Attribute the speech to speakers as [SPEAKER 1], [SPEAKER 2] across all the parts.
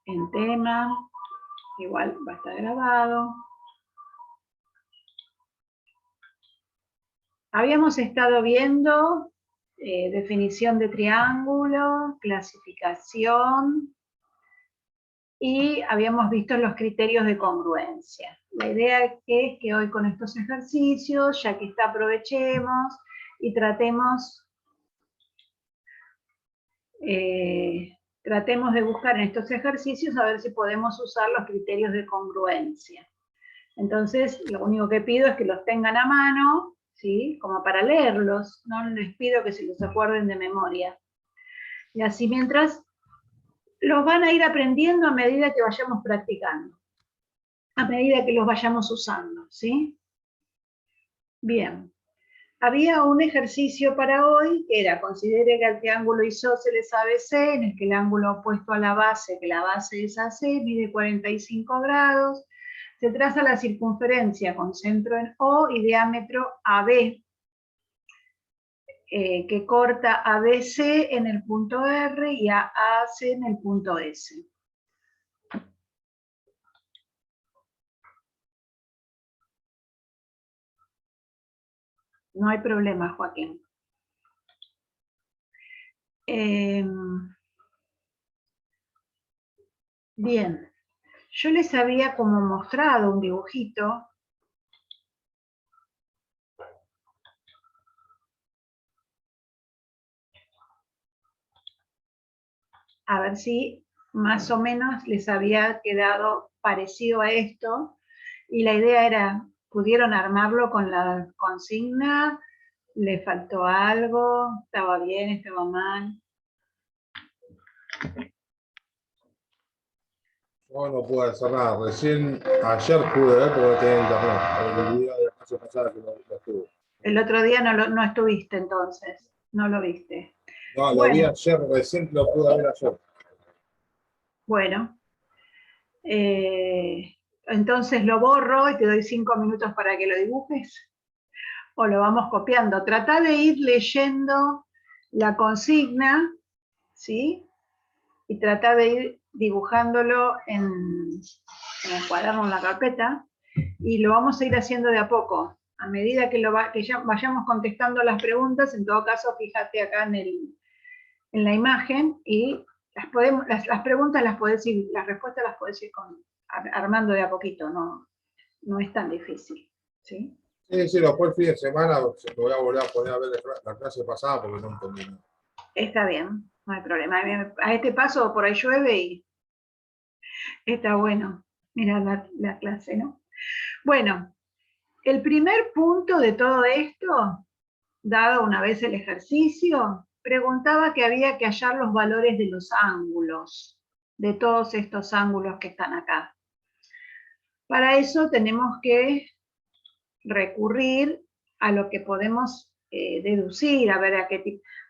[SPEAKER 1] en tema, igual va a estar grabado. Habíamos estado viendo definición de triángulo, clasificación, y habíamos visto los criterios de congruencia. La idea es que hoy con estos ejercicios, ya que está, aprovechemos y tratemos de buscar en estos ejercicios a ver si podemos usar los criterios de congruencia. Entonces, lo único que pido es que los tengan a mano, ¿sí? Como para leerlos, no les pido que se los acuerden de memoria. Y así mientras los van a ir aprendiendo a medida que vayamos practicando, a medida que los vayamos usando, ¿sí? Bien. Había un ejercicio para hoy que era: considere que el triángulo isósceles ABC, en el que el ángulo opuesto a la base, que la base es AC, mide 45 grados, se traza la circunferencia con centro en O y diámetro AB, que corta a BC en el punto R y a AC en el punto S. No hay problema, Joaquín. Bien, yo les había como mostrado un dibujito. A ver si más o menos les había quedado parecido a esto. Y la idea era, ¿pudieron armarlo con la consigna? ¿Le faltó algo? ¿Estaba bien? ¿Estaba mal?
[SPEAKER 2] No, no pude hacer nada. Recién ayer pude ver porque no tenía internet. El día de la clase pasada que no estuve.
[SPEAKER 1] El otro día no estuviste entonces, no lo viste.
[SPEAKER 2] No, lo vi
[SPEAKER 1] Bueno,
[SPEAKER 2] ayer, recién lo pude ver ayer.
[SPEAKER 1] bueno. Entonces lo borro y te doy 5 minutos para que lo dibujes. O lo vamos copiando. Trata de ir leyendo la consigna, ¿sí? Y trata de ir dibujándolo en el cuaderno, en la carpeta, y lo vamos a ir haciendo de a poco. A medida que ya vayamos contestando las preguntas, en todo caso, fíjate acá en la imagen, y las preguntas las podés ir, las respuestas las podés ir armando de a poquito, no es tan difícil, ¿sí?
[SPEAKER 2] Sí, después el fin de semana me voy a volver a poner a ver la clase pasada porque no entendí nada.
[SPEAKER 1] Está bien, no hay problema. A este paso por ahí llueve y está bueno. Mira la clase, ¿no? Bueno, el primer punto de todo esto, dado una vez el ejercicio, preguntaba que había que hallar los valores de los ángulos, de todos estos ángulos que están acá. Para eso tenemos que recurrir a lo que podemos deducir, a ver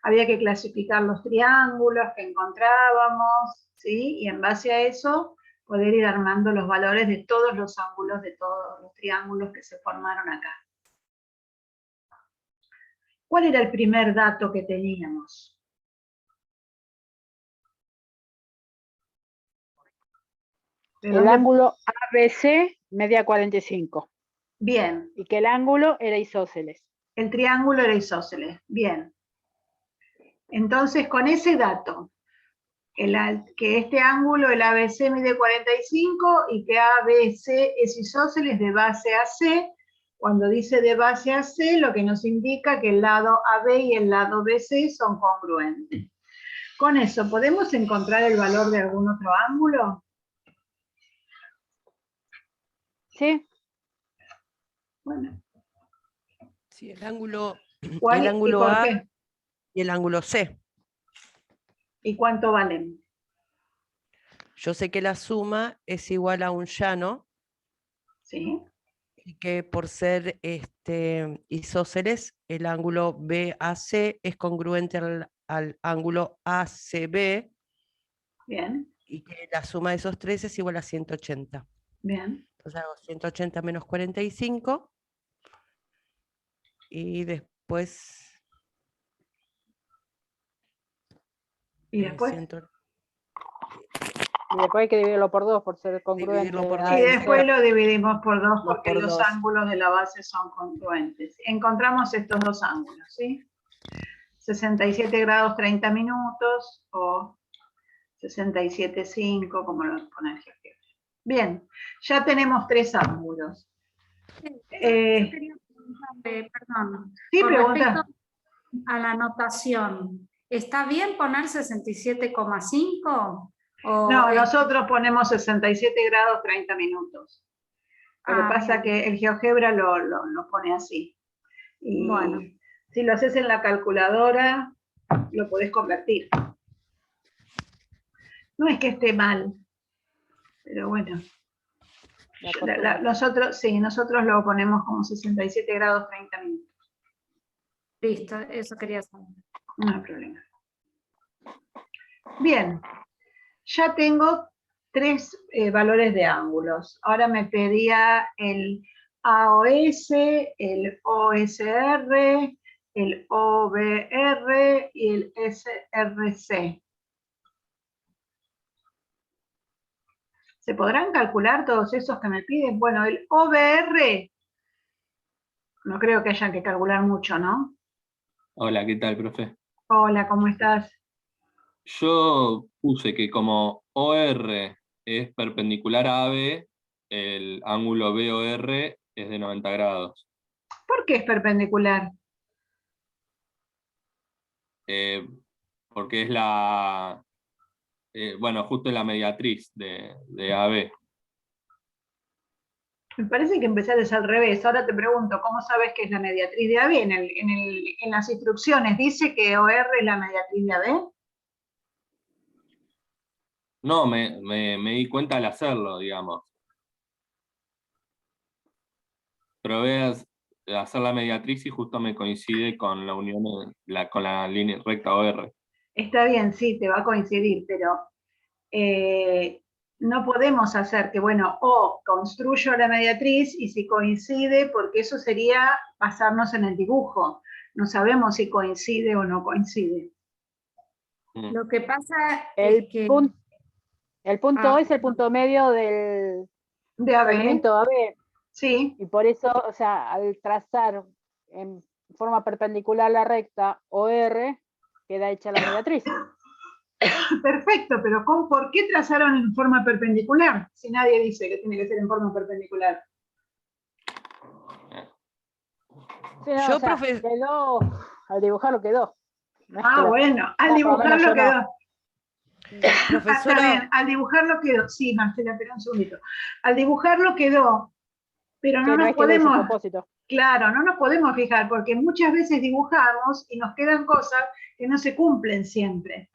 [SPEAKER 1] había que clasificar los triángulos que encontrábamos, ¿sí? Y en base a eso poder ir armando los valores de todos los ángulos, de todos los triángulos que se formaron acá. ¿Cuál era el primer dato que teníamos?
[SPEAKER 3] El ángulo ABC medía 45.
[SPEAKER 1] Bien.
[SPEAKER 3] Y que el ángulo era isósceles.
[SPEAKER 1] El triángulo era isósceles. Bien. Entonces, con ese dato, que este ángulo, el ABC, mide 45 y que ABC es isósceles de base a C. Cuando dice de base a C, lo que nos indica que el lado AB y el lado BC son congruentes. Con eso, ¿podemos encontrar el valor de algún otro ángulo?
[SPEAKER 3] Sí.
[SPEAKER 1] Bueno.
[SPEAKER 4] Sí, el ángulo
[SPEAKER 1] ¿Cuál
[SPEAKER 4] A
[SPEAKER 1] qué?
[SPEAKER 4] y el ángulo C.
[SPEAKER 1] ¿Y cuánto valen?
[SPEAKER 4] Yo sé que la suma es igual a un llano.
[SPEAKER 1] Sí.
[SPEAKER 4] Y que por ser isósceles, el ángulo BAC es congruente al ángulo ACB.
[SPEAKER 1] Bien.
[SPEAKER 4] Y que la suma de esos tres es igual a 180.
[SPEAKER 1] Bien.
[SPEAKER 4] Entonces hago 180 menos 45. Y después...
[SPEAKER 1] ¿Y después?
[SPEAKER 3] Y después hay que dividirlo por 2 por ser congruente.
[SPEAKER 4] Dividirlo por
[SPEAKER 3] A,
[SPEAKER 4] dos.
[SPEAKER 1] Y
[SPEAKER 3] B,
[SPEAKER 1] después
[SPEAKER 3] C.
[SPEAKER 1] lo dividimos por 2
[SPEAKER 4] Dos
[SPEAKER 1] porque
[SPEAKER 4] por
[SPEAKER 1] los
[SPEAKER 4] dos.
[SPEAKER 1] ángulos de la base son congruentes. Encontramos estos dos ángulos, ¿sí? 67 grados 30 minutos o 67,5, como lo pone el jefe. Bien, ya tenemos 3 ángulos.
[SPEAKER 5] Yo quería preguntarle, perdón,
[SPEAKER 1] Sí,
[SPEAKER 5] con
[SPEAKER 1] pregunta.
[SPEAKER 5] respecto a la notación, ¿está bien poner 67,5?
[SPEAKER 1] No, nosotros ponemos 67 grados 30 minutos. Lo que pasa
[SPEAKER 5] bien.
[SPEAKER 1] que el GeoGebra lo pone así. Y
[SPEAKER 5] Bueno.
[SPEAKER 1] si lo haces en la calculadora, lo podés convertir. No es que esté mal, pero bueno. Nosotros lo ponemos como 67 grados 30 minutos.
[SPEAKER 5] Listo, eso quería saber.
[SPEAKER 1] No hay problema. Bien, ya tengo 3 valores de ángulos. Ahora me pedía el AOS, el OSR, el OBR y el SRC. ¿Se podrán calcular todos esos que me piden? Bueno, el OBR, no creo que haya que calcular mucho, ¿no?
[SPEAKER 6] Hola, ¿qué tal, profe?
[SPEAKER 1] Hola, ¿cómo estás?
[SPEAKER 6] Yo puse que como OR es perpendicular a AB, el ángulo BOR es de 90 grados.
[SPEAKER 1] ¿Por qué es perpendicular?
[SPEAKER 6] Porque es la, bueno, justo en la mediatriz de AB.
[SPEAKER 1] Me parece que empezaste al revés. Ahora te pregunto, ¿cómo sabes que es la mediatriz de AB? En las instrucciones dice que OR es la mediatriz de AB.
[SPEAKER 6] No, me di cuenta al hacerlo, digamos. Probé a hacer la mediatriz y justo me coincide con la unión, con la línea recta OR.
[SPEAKER 1] Está bien, sí, te va a coincidir, pero no podemos hacer que, bueno, o construyo la mediatriz y si coincide, porque eso sería basarnos en el dibujo. No sabemos si coincide o no coincide.
[SPEAKER 5] Lo que pasa
[SPEAKER 3] El
[SPEAKER 5] es que...
[SPEAKER 3] punto O es el punto medio del
[SPEAKER 1] De AB,
[SPEAKER 3] segmento AB.
[SPEAKER 1] sí.
[SPEAKER 3] Y por eso, o sea, al trazar en forma perpendicular la recta OR, queda hecha la mediatriz.
[SPEAKER 1] Perfecto, pero ¿por qué trazaron en forma perpendicular? Si nadie dice que tiene que ser en forma perpendicular.
[SPEAKER 3] Sí, no,
[SPEAKER 4] Yo,
[SPEAKER 3] o sea,
[SPEAKER 4] profe-
[SPEAKER 3] quedó, al dibujarlo quedó. No es que
[SPEAKER 1] Ah,
[SPEAKER 3] lo-
[SPEAKER 1] bueno, al
[SPEAKER 3] por lo menos
[SPEAKER 1] dibujarlo
[SPEAKER 3] yo no.
[SPEAKER 1] quedó. Está
[SPEAKER 4] Profesora,
[SPEAKER 1] bien, al dibujarlo quedó. Sí, Marcela, espera un segundito. Al dibujarlo quedó, pero
[SPEAKER 3] Sí,
[SPEAKER 1] no
[SPEAKER 3] no
[SPEAKER 1] nos
[SPEAKER 3] es que lo hice a
[SPEAKER 1] podemos,
[SPEAKER 3] propósito.
[SPEAKER 1] claro, no nos podemos fijar, porque muchas veces dibujamos y nos quedan cosas que no se cumplen siempre.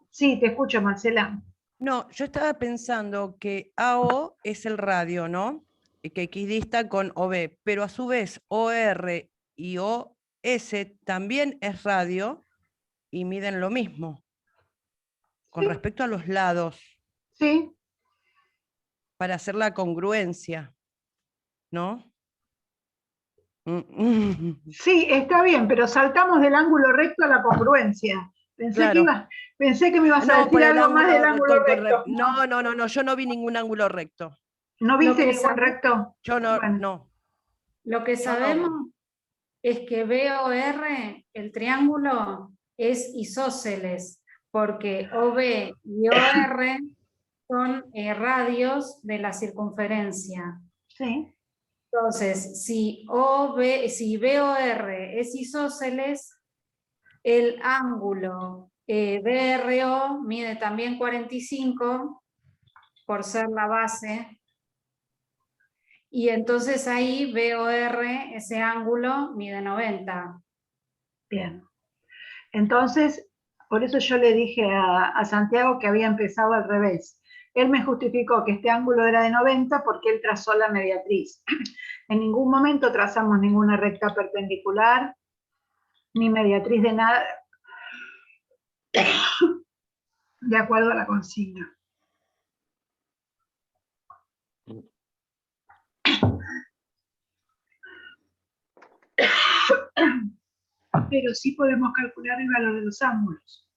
[SPEAKER 1] Sí, te escucho, Marcela.
[SPEAKER 4] no, yo estaba pensando que AO es el radio, ¿no? Y que equidista con OB, pero a su vez OR y OS también es radio y miden lo mismo con
[SPEAKER 1] Sí.
[SPEAKER 4] respecto a los lados
[SPEAKER 1] Sí,
[SPEAKER 4] para hacer la congruencia, ¿no? Mm.
[SPEAKER 1] sí, está bien, pero saltamos del ángulo recto a la congruencia.
[SPEAKER 4] Claro.
[SPEAKER 1] Pensé que me ibas a
[SPEAKER 4] No, por
[SPEAKER 1] decir
[SPEAKER 4] el
[SPEAKER 1] algo más del
[SPEAKER 4] ángulo
[SPEAKER 1] ángulo recto.
[SPEAKER 4] no, yo no vi ningún ángulo recto.
[SPEAKER 1] ¿No
[SPEAKER 5] Lo
[SPEAKER 1] viste
[SPEAKER 5] que
[SPEAKER 1] ningún
[SPEAKER 5] sabe-
[SPEAKER 1] recto?
[SPEAKER 4] Yo no,
[SPEAKER 1] Bueno.
[SPEAKER 4] no.
[SPEAKER 5] Lo que
[SPEAKER 4] No, no.
[SPEAKER 5] sabemos es que BOR, el triángulo, es isósceles, porque OB y OR son radios de la circunferencia.
[SPEAKER 1] Sí,
[SPEAKER 5] Entonces, si BOR es isósceles, el ángulo BRO mide también 45 por ser la base. Y entonces ahí BOR, ese ángulo, mide 90.
[SPEAKER 1] bien. Entonces, por eso yo le dije a Santiago que había empezado al revés. Él me justificó que este ángulo era de 90 porque él trazó la mediatriz. En ningún momento trazamos ninguna recta perpendicular, ni mediatriz de nada, de acuerdo a la consigna. Pero sí podemos calcular el valor de los ángulos.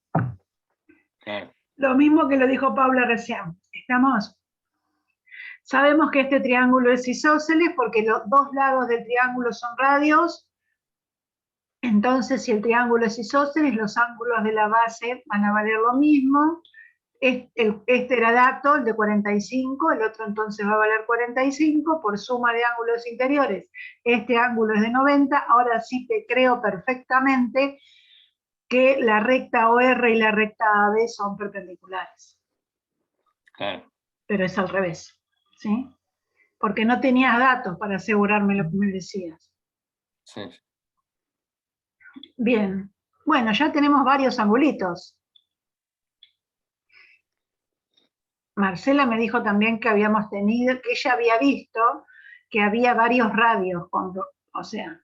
[SPEAKER 6] Claro.
[SPEAKER 1] Lo mismo que lo dijo Paula recién. ¿Estamos? Sabemos que este triángulo es isósceles porque los dos lados del triángulo son radios. Entonces, si el triángulo es isósceles, los ángulos de la base van a valer lo mismo. Este era dato, el de 45, el otro entonces va a valer 45 por suma de ángulos interiores. Este ángulo es de 90, ahora sí te creo perfectamente que la recta OR y la recta AB son perpendiculares.
[SPEAKER 6] Claro.
[SPEAKER 1] Pero es al revés, ¿sí? Porque no tenías datos para asegurarme lo que me decías.
[SPEAKER 6] Sí.
[SPEAKER 1] Bien, bueno, ya tenemos varios angulitos. Marcela me dijo también que habíamos tenido, que ella había visto que había varios radios, o sea,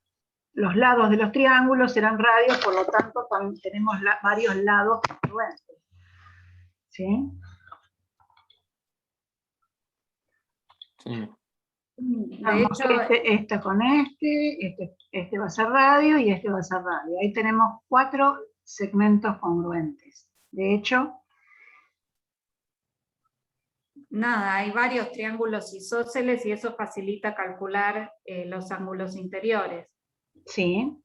[SPEAKER 1] los lados de los triángulos eran radios, por lo tanto también tenemos varios lados congruentes. ¿Sí?
[SPEAKER 6] Sí.
[SPEAKER 5] De hecho,
[SPEAKER 1] Este con este va a ser radio y este va a ser radio. Ahí tenemos 4 segmentos congruentes. De hecho,
[SPEAKER 5] nada, hay varios triángulos isósceles y eso facilita calcular los ángulos interiores.
[SPEAKER 1] sí,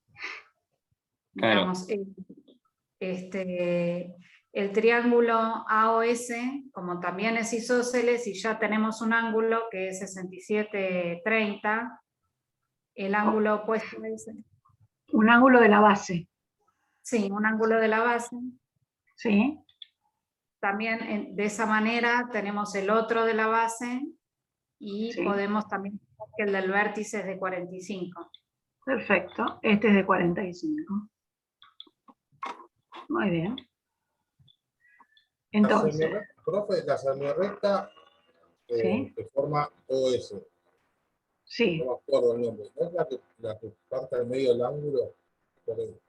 [SPEAKER 6] Claro.
[SPEAKER 5] Digamos, el triángulo AOS, como también es isósceles y ya tenemos un ángulo que es 67,30, el ángulo opuesto a ese.
[SPEAKER 1] un ángulo de la base.
[SPEAKER 5] Sí, un ángulo de la base.
[SPEAKER 1] Sí,
[SPEAKER 5] También de esa manera tenemos el otro de la base y
[SPEAKER 1] sí.
[SPEAKER 5] podemos también ver que el del vértice es de 45.
[SPEAKER 1] Perfecto, este es de 45. Muy bien. Entonces,
[SPEAKER 2] Profe, la semirrecta
[SPEAKER 1] sí,
[SPEAKER 2] que forma OS,
[SPEAKER 1] sí.
[SPEAKER 2] no me acuerdo el nombre, ¿no es la que parte al medio del ángulo? Porque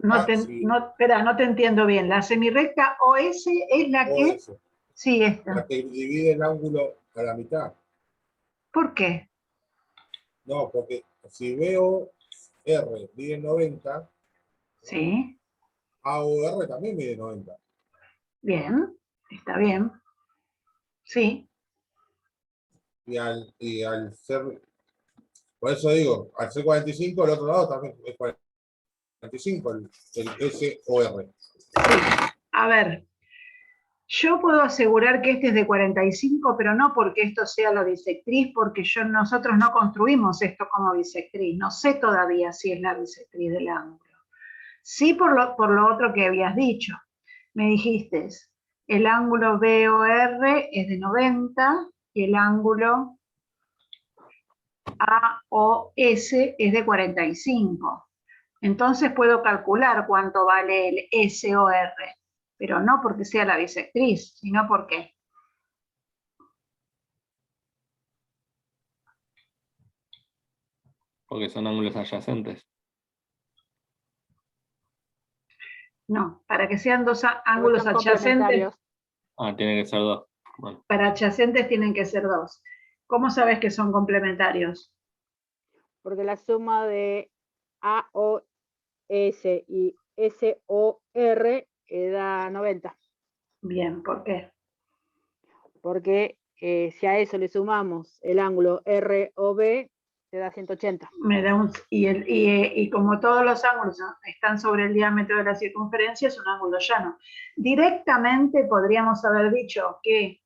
[SPEAKER 1] No
[SPEAKER 2] acá
[SPEAKER 1] te,
[SPEAKER 2] sí,
[SPEAKER 1] espera, no te entiendo bien. La semirrecta OS es la que...
[SPEAKER 2] OS,
[SPEAKER 1] Sí,
[SPEAKER 2] la
[SPEAKER 1] esta.
[SPEAKER 2] que divide el ángulo a la mitad.
[SPEAKER 1] ¿Por qué?
[SPEAKER 2] No, porque si veo R mide 90,
[SPEAKER 1] Sí,
[SPEAKER 2] AOR también mide 90.
[SPEAKER 1] bien, está bien. Sí,
[SPEAKER 2] Y al ser, por eso digo, al ser 45, el otro lado también es 45, el SOR.
[SPEAKER 1] a ver. Yo puedo asegurar que este es de 45, pero no porque esto sea la bisectriz, porque nosotros no construimos esto como bisectriz. No sé todavía si es la bisectriz del ángulo. Sí por lo otro que habías dicho. Me dijiste, el ángulo BOR es de 90 y el ángulo AOS es de 45. Entonces puedo calcular cuánto vale el SOR, pero no porque sea la bisectriz, sino porque...
[SPEAKER 6] Porque son ángulos adyacentes.
[SPEAKER 1] No, para que sean dos
[SPEAKER 3] Porque
[SPEAKER 1] ángulos
[SPEAKER 3] son
[SPEAKER 1] adyacentes,
[SPEAKER 3] complementarios.
[SPEAKER 6] Ah, tiene que ser 2. Bueno,
[SPEAKER 1] para adyacentes tienen que ser 2. ¿Cómo sabes que son complementarios?
[SPEAKER 3] Porque la suma de AOS y SOR da 90.
[SPEAKER 1] Bien, ¿por qué?
[SPEAKER 3] Porque si a eso le sumamos el ángulo ROB, te da 180.
[SPEAKER 1] Me da y como todos los ángulos están sobre el diámetro de la circunferencia, es un ángulo llano. Directamente podríamos haber dicho que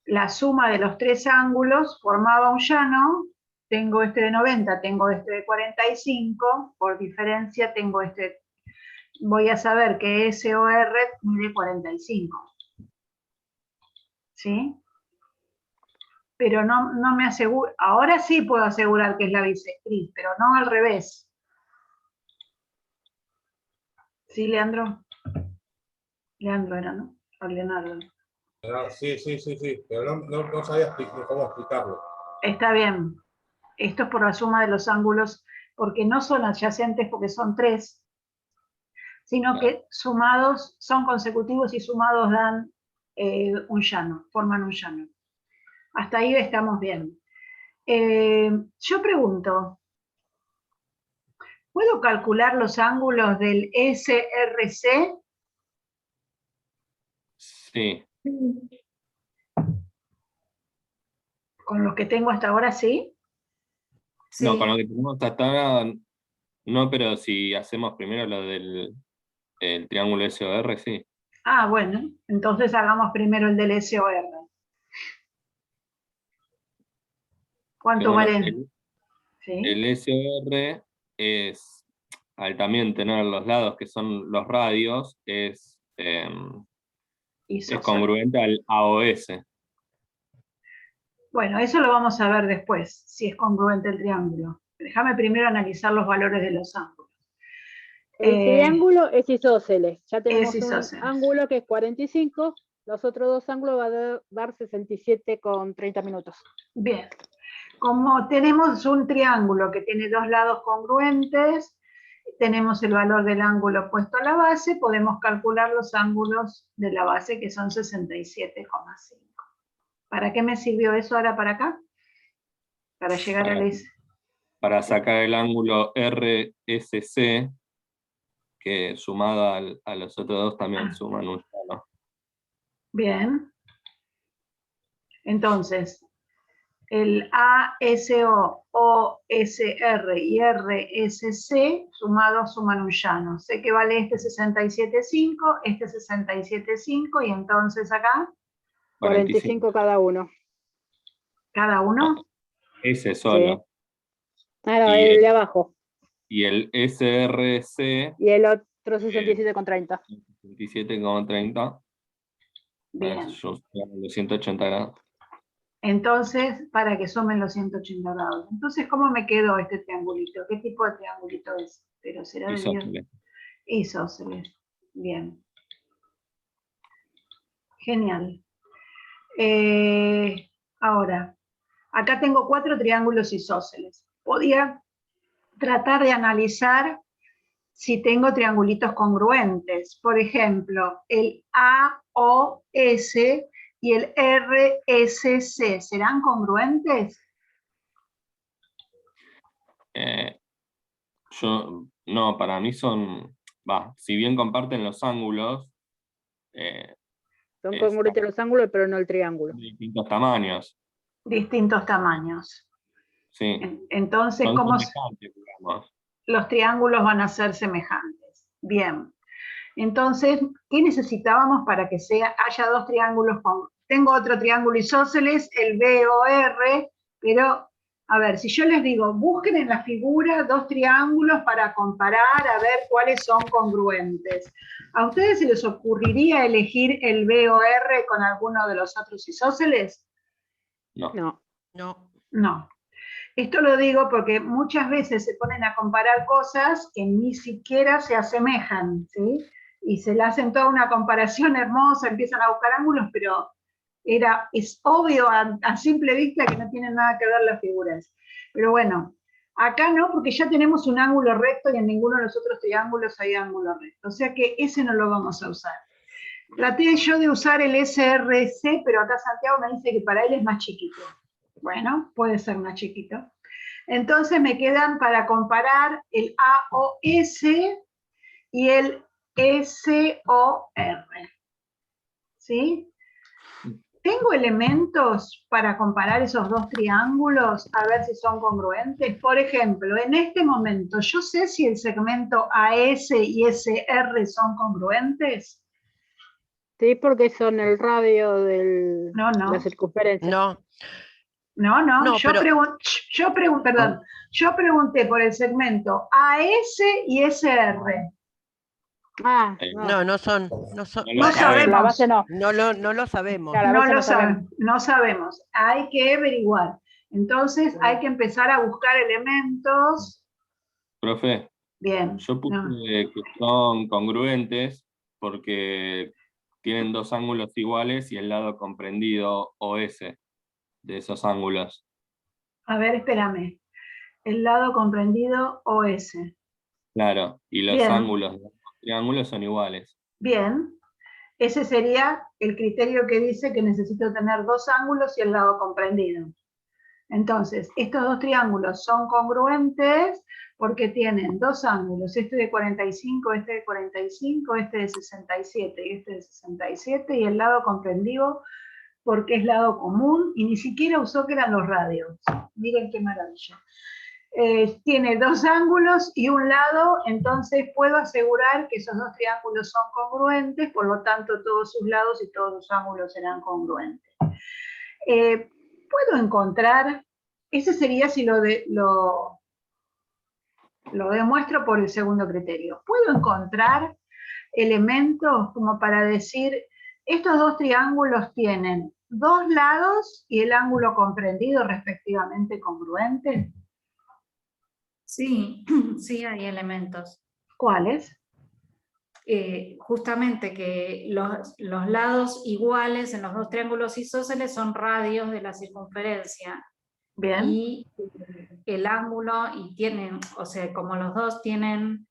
[SPEAKER 1] la suma de los 3 ángulos formaba un llano. Tengo este de 90, tengo este de 45, por diferencia tengo este. Voy a saber que SOR mide 45. ¿Sí? Pero no me aseguro, ahora sí puedo asegurar que es la bisectriz, pero no al revés. ¿Sí, Leandro? Leandro era, ¿no? O Leonardo.
[SPEAKER 2] Sí, pero no sabía cómo explicarlo.
[SPEAKER 1] Está bien. Esto es por la suma de los ángulos, porque no son adyacentes porque son 3, sino que sumados son consecutivos y sumados dan un llano, forman un llano. Hasta ahí estamos bien. Yo pregunto, ¿puedo calcular los ángulos del SRC?
[SPEAKER 6] sí.
[SPEAKER 1] Con los que tengo hasta ahora, sí.
[SPEAKER 5] Sí.
[SPEAKER 6] No, con lo que tenemos hasta ahora, no, pero si hacemos primero lo del el triángulo SOR, sí.
[SPEAKER 1] Ah, bueno, entonces hagamos primero el del SOR.
[SPEAKER 6] Que
[SPEAKER 1] ¿Cuánto
[SPEAKER 6] bueno,
[SPEAKER 1] valen? ¿Sí?
[SPEAKER 6] el SOR es, al también tener los lados que son los radios, es
[SPEAKER 1] Isósceles.
[SPEAKER 6] congruente al AOS.
[SPEAKER 1] Bueno, eso lo vamos a ver después, si es congruente el triángulo. Déjame primero analizar los valores de los ángulos.
[SPEAKER 3] El triángulo es isósceles. Ya tenemos
[SPEAKER 1] es
[SPEAKER 3] un
[SPEAKER 1] isósceles.
[SPEAKER 3] ángulo que es 45, los otros dos ángulos van a dar 67,30 minutos.
[SPEAKER 1] Bien, como tenemos un triángulo que tiene dos lados congruentes, tenemos el valor del ángulo puesto a la base, podemos calcular los ángulos de la base que son 67,5. ¿Para qué me sirvió eso ahora para acá? Para llegar a
[SPEAKER 6] Para sacar el ángulo RSC, que sumado a los otros dos también suman un solo.
[SPEAKER 1] Bien. Entonces, el ASO, OSR y RSC sumados suman un llano. Sé que vale este 67,5, este 67,5 y entonces acá,
[SPEAKER 3] 45 cada uno.
[SPEAKER 1] cada uno.
[SPEAKER 6] Ese solo.
[SPEAKER 3] Ah, no,
[SPEAKER 6] Y
[SPEAKER 3] el
[SPEAKER 6] el-
[SPEAKER 3] de abajo.
[SPEAKER 6] Y el SRC,
[SPEAKER 3] Y el otro 67,30.
[SPEAKER 6] 27,30.
[SPEAKER 1] Bien.
[SPEAKER 6] Yo los 180 grados.
[SPEAKER 1] Entonces, para que sumen los 180 grados. Entonces, ¿cómo me quedó este triangulito? ¿Qué tipo de triangulito es? Pero será de
[SPEAKER 6] Isósceles.
[SPEAKER 1] isósceles. Bien. Genial. Ahora, acá tengo 4 triángulos isósceles. Podía tratar de analizar si tengo triangulitos congruentes. Por ejemplo, el AOS y el RSC, ¿serán congruentes?
[SPEAKER 6] No, para mí son, si bien comparten los ángulos,
[SPEAKER 3] Son
[SPEAKER 6] es-
[SPEAKER 3] congruentes los ángulos, pero no el triángulo.
[SPEAKER 6] de distintos tamaños.
[SPEAKER 1] Distintos tamaños.
[SPEAKER 6] Sí,
[SPEAKER 1] Entonces,
[SPEAKER 6] son
[SPEAKER 1] ¿cómo
[SPEAKER 6] semejantes, digamos.
[SPEAKER 1] los triángulos van a ser semejantes? Bien. Entonces, ¿qué necesitábamos para que haya dos triángulos? Tengo otro triángulo isósceles, el BOR, pero, a ver, si yo les digo, busquen en la figura dos triángulos para comparar, a ver cuáles son congruentes. ¿A ustedes se les ocurriría elegir el BOR con alguno de los otros isósceles?
[SPEAKER 6] No.
[SPEAKER 3] No.
[SPEAKER 4] No.
[SPEAKER 1] No. Esto lo digo porque muchas veces se ponen a comparar cosas que ni siquiera se asemejan, ¿sí? Y se le hacen toda una comparación hermosa, empiezan a buscar ángulos, pero es obvio a simple vista que no tienen nada que ver las figuras. Pero bueno, acá no, porque ya tenemos un ángulo recto y en ninguno de los otros triángulos hay ángulo recto. O sea que ese no lo vamos a usar. Traté yo de usar el SRC, pero acá Santiago me dice que para él es más chiquito. Bueno, puede ser más chiquito. Entonces me quedan para comparar el AOS y el SOR. ¿Sí? ¿Tengo elementos para comparar esos dos triángulos a ver si son congruentes? Por ejemplo, en este momento, ¿yo sé si el segmento AS y SR son congruentes?
[SPEAKER 3] Sí, porque son el radio de
[SPEAKER 1] No, no.
[SPEAKER 3] la circunferencia.
[SPEAKER 4] No.
[SPEAKER 1] No,
[SPEAKER 4] pero
[SPEAKER 1] yo pregunté por el segmento AS y SR.
[SPEAKER 3] Ah,
[SPEAKER 4] No, no son. No
[SPEAKER 1] No sabemos.
[SPEAKER 3] La base no.
[SPEAKER 4] No lo sabemos.
[SPEAKER 3] Claro, la base
[SPEAKER 1] No sabemos. Hay que averiguar. Entonces hay que empezar a buscar elementos.
[SPEAKER 6] Profe,
[SPEAKER 1] Bien.
[SPEAKER 6] yo puse que son congruentes porque tienen dos ángulos iguales y el lado comprendido OS de esos ángulos.
[SPEAKER 1] A ver, espérame. El lado comprendido OS.
[SPEAKER 6] Claro, y los
[SPEAKER 1] Bien.
[SPEAKER 6] ángulos de los triángulos son iguales.
[SPEAKER 1] Bien. Ese sería el criterio que dice que necesito tener dos ángulos y el lado comprendido. Entonces, estos dos triángulos son congruentes porque tienen dos ángulos, este de 45, este de 45, este de 67 y este de 67, y el lado comprendido porque es lado común y ni siquiera usó que eran los radios. Miren qué maravilla. Tiene dos ángulos y un lado, entonces puedo asegurar que esos dos triángulos son congruentes, por lo tanto todos sus lados y todos sus ángulos serán congruentes. Puedo encontrar, ese sería si lo demuestro por el segundo criterio. Puedo encontrar elementos como para decir, estos dos triángulos tienen dos lados y el ángulo comprendido respectivamente congruentes.
[SPEAKER 5] Sí, sí hay elementos.
[SPEAKER 1] ¿Cuáles?
[SPEAKER 5] Justamente que los lados iguales en los dos triángulos isósceles son radios de la circunferencia.
[SPEAKER 1] Bien.
[SPEAKER 5] Y el ángulo, y tienen, o sea, como los dos tienen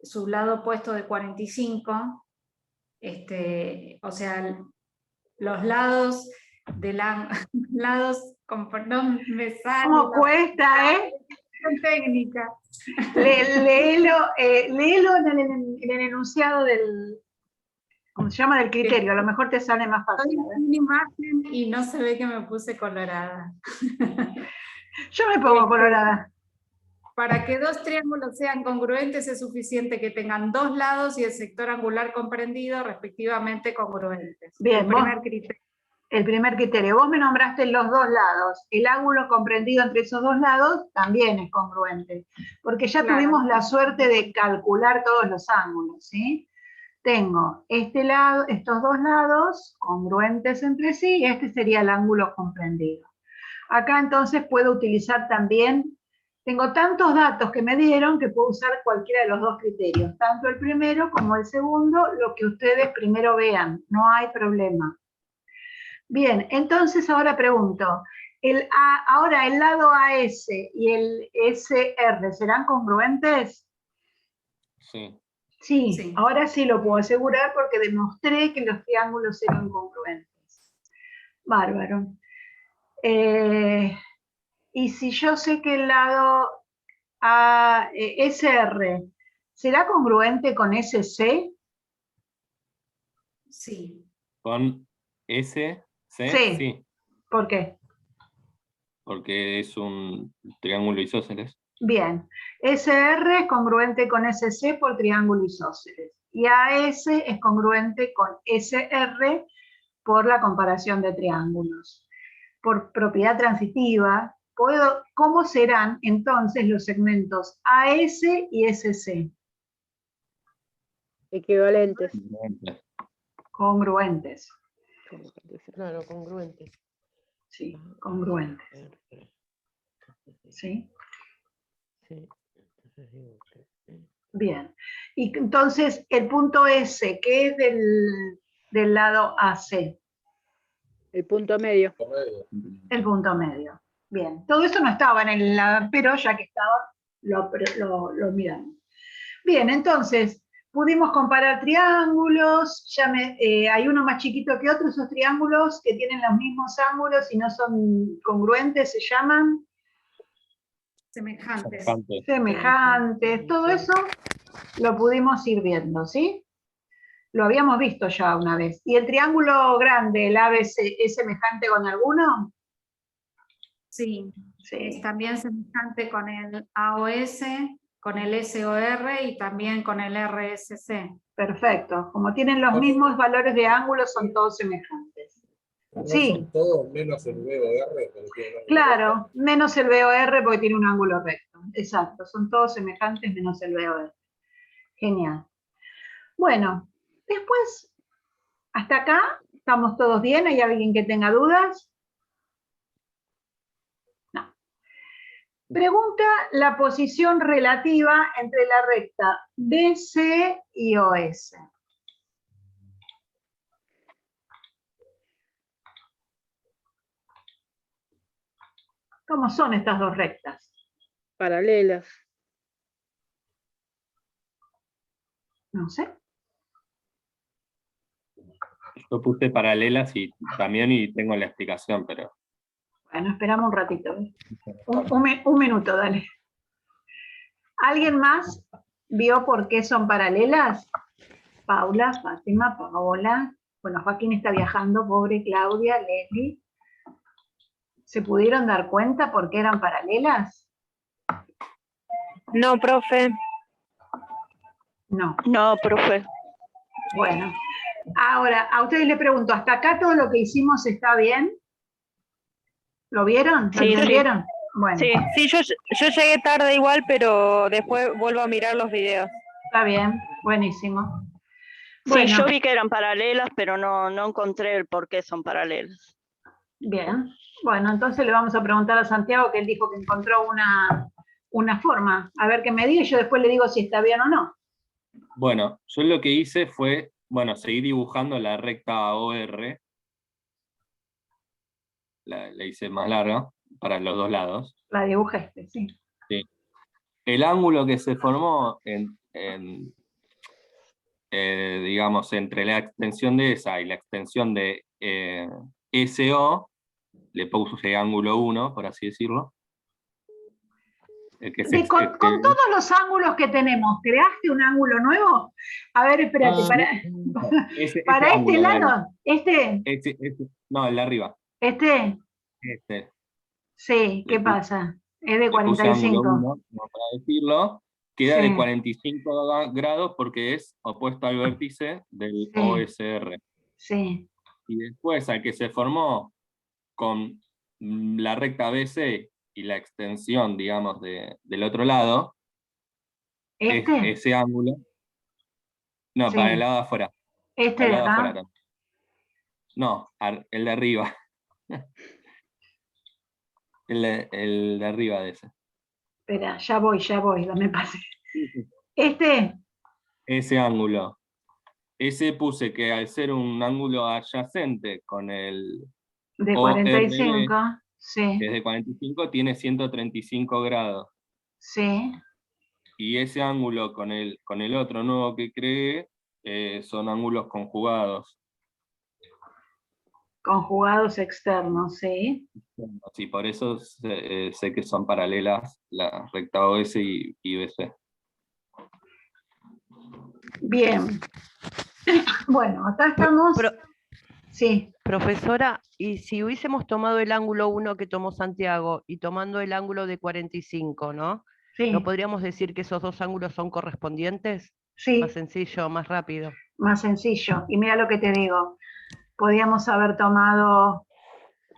[SPEAKER 5] su lado opuesto de 45, o sea, los lados de lados, perdón, me sale
[SPEAKER 1] ¿Cómo
[SPEAKER 5] la
[SPEAKER 1] cuesta,
[SPEAKER 5] técnica.
[SPEAKER 1] Léelo en el enunciado del, ¿cómo se llama? Del criterio, a lo mejor te sale más fácil.
[SPEAKER 5] Hay una imagen y no se ve que me puse colorada.
[SPEAKER 1] Yo me pongo colorada.
[SPEAKER 5] Para que dos triángulos sean congruentes es suficiente que tengan dos lados y el sector angular comprendido respectivamente congruentes.
[SPEAKER 1] Bien,
[SPEAKER 5] el primer criterio.
[SPEAKER 1] El primer criterio. Vos me nombraste los dos lados. El ángulo comprendido entre esos dos lados también es congruente. Porque ya
[SPEAKER 5] Claro.
[SPEAKER 1] tuvimos la suerte de calcular todos los ángulos, ¿sí? Tengo este lado, estos dos lados congruentes entre sí, y este sería el ángulo comprendido. Acá entonces puedo utilizar también, tengo tantos datos que me dieron que puedo usar cualquiera de los dos criterios, tanto el primero como el segundo, lo que ustedes primero vean, no hay problema. Bien, entonces ahora pregunto, ahora el lado AS y el SR, ¿serán congruentes?
[SPEAKER 6] Sí.
[SPEAKER 1] Sí,
[SPEAKER 5] Sí.
[SPEAKER 1] ahora sí lo puedo asegurar porque demostré que los triángulos eran congruentes. Bárbaro. Y si yo sé que el lado SR, ¿será congruente con SC?
[SPEAKER 5] Sí.
[SPEAKER 6] Con S, C,
[SPEAKER 1] Sí.
[SPEAKER 6] sí,
[SPEAKER 1] ¿Por qué?
[SPEAKER 6] porque es un triángulo isósceles.
[SPEAKER 1] Bien, SR es congruente con SC por triángulo isósceles y AS es congruente con SR por la comparación de triángulos. Por propiedad transitiva, ¿cómo serán entonces los segmentos AS y SC?
[SPEAKER 3] Equivalentes.
[SPEAKER 1] Congruentes.
[SPEAKER 4] Claro, congruentes.
[SPEAKER 1] Sí, congruentes. ¿Sí?
[SPEAKER 4] Sí.
[SPEAKER 1] Bien. Y entonces el punto S, ¿qué es del lado AC?
[SPEAKER 3] El punto medio.
[SPEAKER 1] El punto medio. Bien. Todo eso no estaba en el pero ya que estaba, lo miramos. Bien, entonces, pudimos comparar triángulos, hay uno más chiquito que otro, esos triángulos que tienen los mismos ángulos y no son congruentes, se llaman
[SPEAKER 5] Semejantes.
[SPEAKER 1] semejantes, todo eso lo pudimos ir viendo, ¿sí? Lo habíamos visto ya una vez. ¿Y el triángulo grande, el ABC, es semejante con alguno?
[SPEAKER 5] Sí.
[SPEAKER 1] Sí.
[SPEAKER 5] Es también semejante con el AOS, con el SOR y también con el RSC.
[SPEAKER 1] Perfecto. Como tienen los mismos valores de ángulo, son todos semejantes.
[SPEAKER 2] No
[SPEAKER 1] Sí.
[SPEAKER 2] son todos menos el VOR.
[SPEAKER 1] Claro, menos el VOR porque tiene un ángulo recto. Exacto, son todos semejantes menos el VOR. Genial. Bueno, después, hasta acá, ¿estamos todos bien? ¿Hay alguien que tenga dudas? No. Pregunta la posición relativa entre la recta BC y OS. ¿Cómo son estas dos rectas?
[SPEAKER 3] Paralelas.
[SPEAKER 1] No sé.
[SPEAKER 6] Yo puse paralelas y también y tengo la explicación, pero
[SPEAKER 1] Bueno, esperamos un ratito. Un minuto, dale. ¿Alguien más vio por qué son paralelas? Paula, Fátima, Paola. Bueno, Joaquín está viajando, pobre Claudia, Leslie. ¿Se pudieron dar cuenta por qué eran paralelas?
[SPEAKER 7] No, profe.
[SPEAKER 1] No.
[SPEAKER 7] No, profe.
[SPEAKER 1] Bueno, ahora a ustedes les pregunto, ¿hasta acá todo lo que hicimos está bien? ¿Lo vieron? ¿Lo
[SPEAKER 7] Sí, sí.
[SPEAKER 1] entendieron? Bueno,
[SPEAKER 7] Sí, yo llegué tarde igual, pero después vuelvo a mirar los videos.
[SPEAKER 1] está bien, buenísimo.
[SPEAKER 7] Sí,
[SPEAKER 1] Bueno,
[SPEAKER 7] yo vi que eran paralelas, pero no encontré el por qué son paralelas.
[SPEAKER 1] bien. Bueno, entonces le vamos a preguntar a Santiago, que él dijo que encontró una forma. A ver qué me diga y yo después le digo si está bien o no.
[SPEAKER 6] Bueno, yo lo que hice fue, bueno, seguir dibujando la recta OR. La hice más larga para los dos lados.
[SPEAKER 1] La dibujaste, sí.
[SPEAKER 6] Sí. El ángulo que se formó digamos, entre la extensión de esa y la extensión de SO, le puse ángulo 1, por así decirlo.
[SPEAKER 1] Con todos los ángulos que tenemos, ¿creaste un ángulo nuevo? A ver, espérate, para este
[SPEAKER 6] ángulo,
[SPEAKER 1] lado,
[SPEAKER 6] no, el de arriba.
[SPEAKER 1] ¿este? Sí, ¿qué pasa? Es de
[SPEAKER 6] Le puse ángulo
[SPEAKER 1] 45.
[SPEAKER 6] 1, como para decirlo, queda
[SPEAKER 1] Sí.
[SPEAKER 6] de 45 grados porque es opuesto al vértice del
[SPEAKER 1] Sí.
[SPEAKER 6] OSR.
[SPEAKER 1] Sí.
[SPEAKER 6] Y después, al que se formó con la recta BC y la extensión, digamos, del otro lado, es ese ángulo. No,
[SPEAKER 1] Sí.
[SPEAKER 6] para el lado de afuera.
[SPEAKER 1] ¿Este
[SPEAKER 6] Para el
[SPEAKER 1] de
[SPEAKER 6] lado de afuera
[SPEAKER 1] acá?
[SPEAKER 6] también. No, el de arriba. El de arriba de ese.
[SPEAKER 1] Espera, ya voy, me pasé.
[SPEAKER 6] Ese ángulo. Ese puse que al ser un ángulo adyacente con el
[SPEAKER 1] De
[SPEAKER 6] ORB,
[SPEAKER 1] 45, sí.
[SPEAKER 6] que es de 45, tiene 135 grados.
[SPEAKER 1] Sí.
[SPEAKER 6] Y ese ángulo con el otro nuevo que creé son ángulos conjugados.
[SPEAKER 1] Conjugados externos, sí.
[SPEAKER 6] Sí, por eso sé que son paralelas la recta OS y BC.
[SPEAKER 1] Bien. Bueno, acá estamos. Sí.
[SPEAKER 4] Profesora, y si hubiésemos tomado el ángulo 1 que tomó Santiago y tomando el ángulo de 45, ¿no?
[SPEAKER 1] Sí.
[SPEAKER 4] ¿No podríamos decir que esos dos ángulos son correspondientes?
[SPEAKER 1] Sí.
[SPEAKER 4] Más sencillo, más rápido.
[SPEAKER 1] Más sencillo. Y mira lo que te digo. Podíamos haber tomado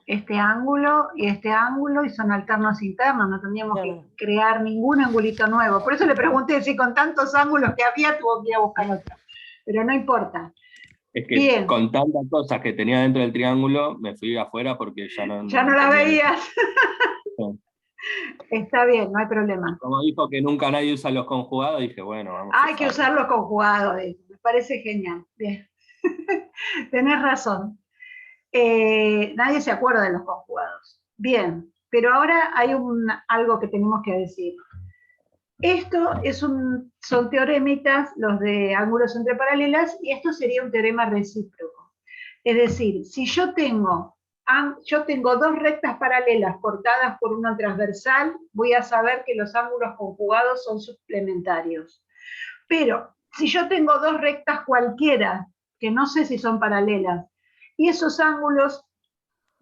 [SPEAKER 1] este ángulo y son alternos internos, no tendríamos que crear ningún angulito nuevo. Por eso le pregunté si con tantos ángulos que había tuvo que ir a buscar otro. Pero no importa.
[SPEAKER 6] Es que
[SPEAKER 1] Bien.
[SPEAKER 6] con tantas cosas que tenía dentro del triángulo, me fui afuera porque ya no
[SPEAKER 1] las veías.
[SPEAKER 6] No.
[SPEAKER 1] Está bien, no hay problema.
[SPEAKER 6] Como dijo que nunca nadie usa los conjugados, dije, bueno, vamos
[SPEAKER 1] Hay que usar los conjugados, me parece genial. Bien. Tenés razón. Nadie se acuerda de los conjugados. Bien, pero ahora hay algo que tenemos que decir. Esto son teoremitas, los de ángulos entre paralelas, y esto sería un teorema recíproco. Es decir, si yo tengo dos rectas paralelas cortadas por una transversal, voy a saber que los ángulos conjugados son suplementarios. Pero si yo tengo dos rectas cualquiera, que no sé si son paralelas, y esos ángulos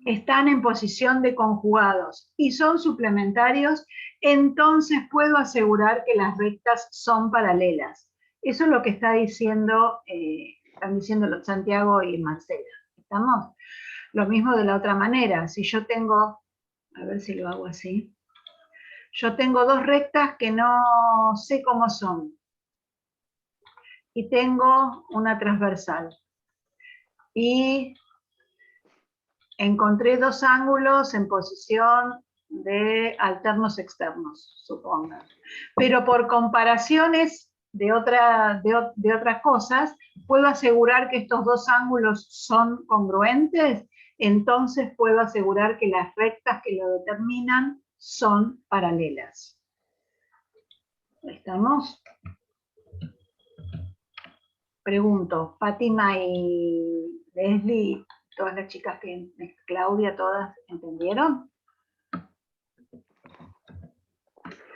[SPEAKER 1] están en posición de conjugados y son suplementarios, entonces puedo asegurar que las rectas son paralelas. Eso es lo que están diciendo Santiago y Marcela. ¿Estamos? Lo mismo de la otra manera. Si yo tengo, a ver si lo hago así, yo tengo dos rectas que no sé cómo son y tengo una transversal. Y encontré dos ángulos en posición de alternos externos, supongan. Pero por comparaciones de otras cosas, puedo asegurar que estos dos ángulos son congruentes, entonces puedo asegurar que las rectas que lo determinan son paralelas. ¿Estamos? Pregunto, Fátima y Leslie, todas las chicas Claudia, ¿todas entendieron?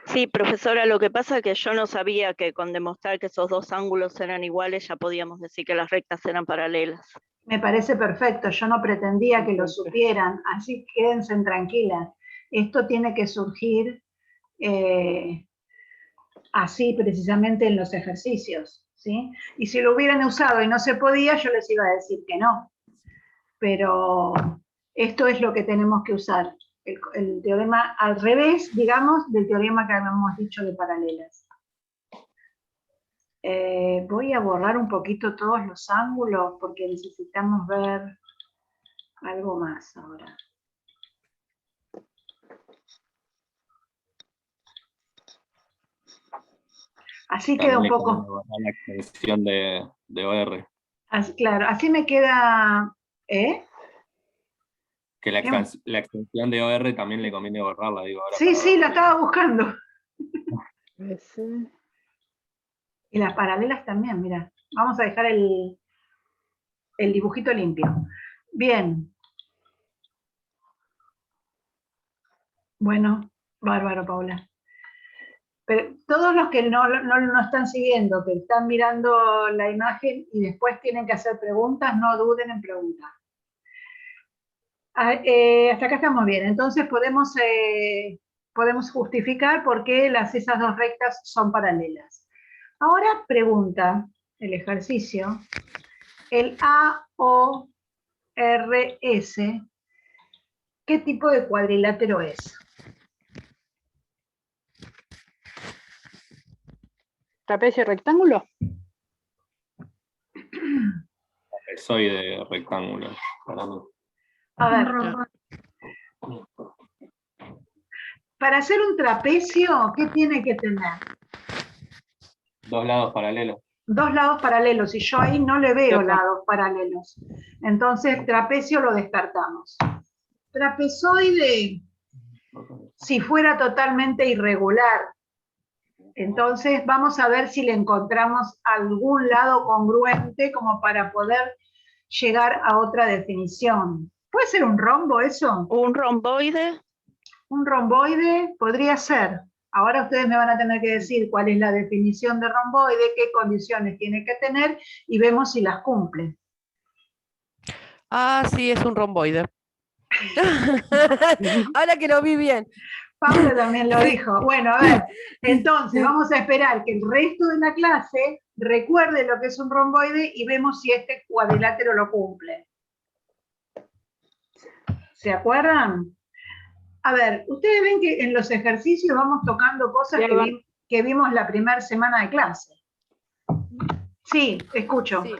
[SPEAKER 7] Sí, profesora, lo que pasa es que yo no sabía que con demostrar que esos dos ángulos eran iguales ya podíamos decir que las rectas eran paralelas.
[SPEAKER 1] Me parece perfecto, yo no pretendía que lo supieran, así quédense tranquilas. Esto tiene que surgir así precisamente en los ejercicios, ¿sí? Y si lo hubieran usado y no se podía, yo les iba a decir que no. Pero esto es lo que tenemos que usar, el teorema al revés, digamos, del teorema que habíamos dicho de paralelas. Voy a borrar un poquito todos los ángulos porque necesitamos ver algo más ahora. Así queda un poco.
[SPEAKER 6] La extensión de OR.
[SPEAKER 1] Claro, así me queda.
[SPEAKER 6] Que la extensión de OR también le conviene borrarla, digo. Ahora
[SPEAKER 1] sí, sí, la estaba buscando.
[SPEAKER 3] Ese.
[SPEAKER 1] Y las paralelas también, mira. Vamos a dejar el dibujito limpio. Bien. Bueno, bárbaro, Paula. Pero todos los que no están siguiendo, que están mirando la imagen y después tienen que hacer preguntas, no duden en preguntar. Hasta acá estamos bien. Entonces podemos justificar por qué esas dos rectas son paralelas. Ahora pregunta el ejercicio. El AORS, ¿qué tipo de cuadrilátero es?
[SPEAKER 3] ¿Trapecio rectángulo?
[SPEAKER 6] Soy de rectángulo. Para mí.
[SPEAKER 1] A ver, para hacer un trapecio, ¿qué tiene que tener?
[SPEAKER 6] Dos lados paralelos.
[SPEAKER 1] Dos lados paralelos, y yo ahí no le veo lados paralelos. Entonces, trapecio lo descartamos. Trapezoide, si fuera totalmente irregular, entonces vamos a ver si le encontramos algún lado congruente como para poder llegar a otra definición. ¿Puede ser un rombo eso?
[SPEAKER 7] ¿Un romboide?
[SPEAKER 1] Un romboide podría ser. Ahora ustedes me van a tener que decir cuál es la definición de romboide, qué condiciones tiene que tener y vemos si las cumple.
[SPEAKER 4] Ah, sí, es un romboide. Ahora que lo vi bien.
[SPEAKER 1] Paula también lo dijo. Bueno, a ver, entonces vamos a esperar que el resto de la clase recuerde lo que es un romboide y vemos si este cuadrilátero lo cumple. ¿Se acuerdan? A ver, ustedes ven que en los ejercicios vamos tocando cosas que vimos la primera semana de clase. Sí, te escucho.
[SPEAKER 4] Sí.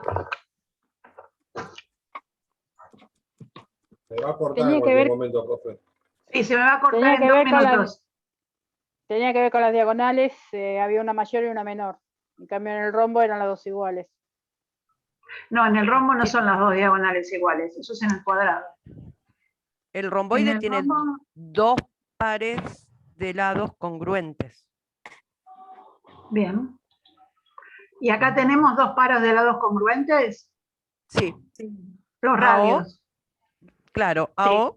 [SPEAKER 2] Se va a cortar en cualquier momento, profe.
[SPEAKER 1] Sí, se me va a cortar en 2 minutos.
[SPEAKER 3] Tenía que ver con las diagonales, había una mayor y una menor. En cambio en el rombo eran las dos iguales.
[SPEAKER 1] No, en el rombo no son las dos diagonales iguales, eso es en el cuadrado.
[SPEAKER 4] El romboide tiene dos pares de lados congruentes.
[SPEAKER 1] Bien. ¿Y acá tenemos dos pares de lados congruentes?
[SPEAKER 4] Sí.
[SPEAKER 1] Los radios.
[SPEAKER 4] Claro, AO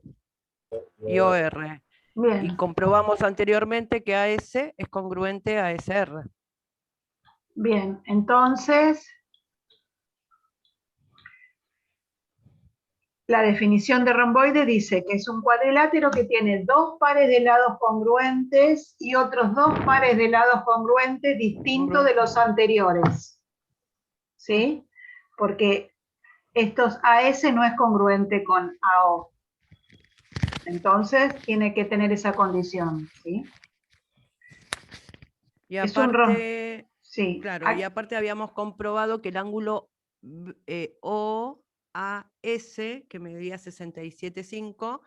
[SPEAKER 4] y OR.
[SPEAKER 1] Bien.
[SPEAKER 4] Y comprobamos anteriormente que AS es congruente a SR.
[SPEAKER 1] Bien, entonces la definición de romboide dice que es un cuadrilátero que tiene dos pares de lados congruentes y otros dos pares de lados congruentes distintos de los anteriores. ¿Sí? Porque AS no es congruente con AO. Entonces tiene que tener esa condición. ¿Sí?
[SPEAKER 4] Y aparte,
[SPEAKER 1] sí.
[SPEAKER 4] Claro, y aparte habíamos comprobado que el ángulo OAS, que medía 67,5,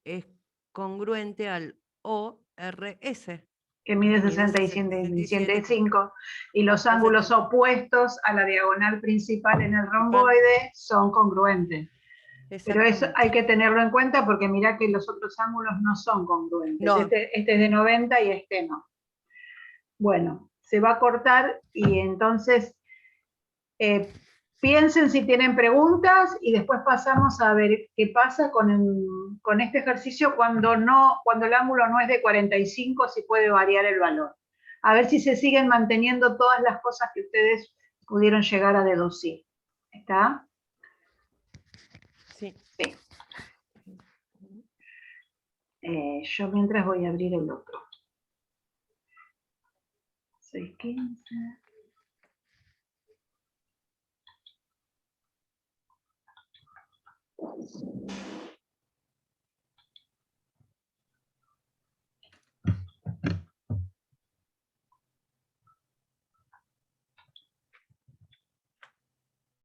[SPEAKER 4] es congruente al ORS.
[SPEAKER 1] Que mide 67,5, y los ángulos opuestos a la diagonal principal en el romboide son congruentes. Pero eso hay que tenerlo en cuenta porque mirá que los otros ángulos no son congruentes. No. Este es de 90 y este no. Bueno, se va a cortar y entonces piensen si tienen preguntas y después pasamos a ver qué pasa con este ejercicio cuando el ángulo no es de 45, si puede variar el valor. A ver si se siguen manteniendo todas las cosas que ustedes pudieron llegar a deducir. ¿Está? Yo mientras voy a abrir el otro. 615.